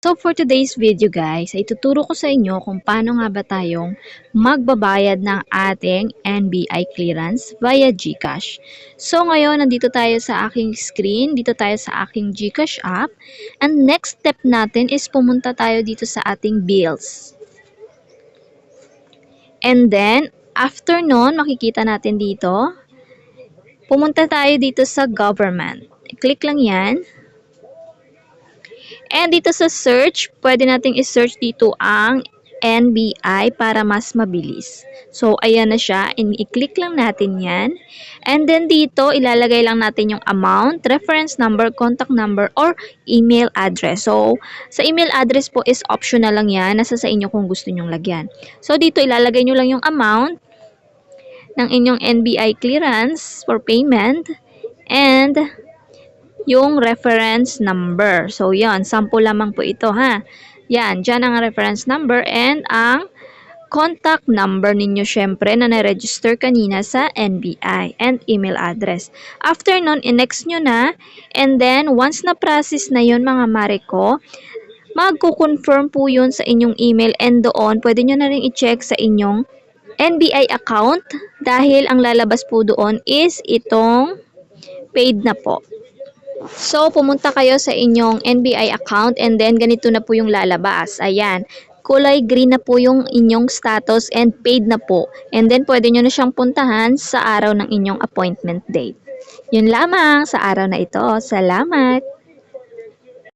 So for today's video guys, ay tuturo ko sa inyo kung paano nga ba tayong magbabayad ng ating NBI clearance via GCash. So ngayon, nandito tayo sa aking screen, dito tayo sa aking GCash app. And next step natin is pumunta tayo dito sa ating bills. And then, after nun, makikita natin dito, pumunta tayo dito sa government. Click lang yan. And dito sa search, pwede nating i-search dito ang NBI para mas mabilis. So, ayan na siya. I-click lang natin yan. And then dito, ilalagay lang natin yung amount, reference number, contact number, or email address. So, sa email address po is optional lang yan. Nasa sa inyo kung gusto nyong lagyan. So, dito ilalagay nyo lang yung amount ng inyong NBI clearance for payment and yung reference number. So, yan. Sample lamang po ito, ha? Yan. Dyan ang reference number and ang contact number ninyo, syempre, na na-register kanina sa NBI and email address. After nun, i-next nyo na. And then, once na-process na yun, mga mare ko, magko-confirm po yun sa inyong email and doon, pwede nyo na rin i-check sa inyong NBI account dahil ang lalabas po doon is itong paid na po. So, pumunta kayo sa inyong NBI account and then ganito na po yung lalabas. Ayan. Kulay green na po yung inyong status and paid na po. And then, pwede nyo na siyang puntahan sa araw ng inyong appointment date. Yun lamang sa araw na ito. Salamat!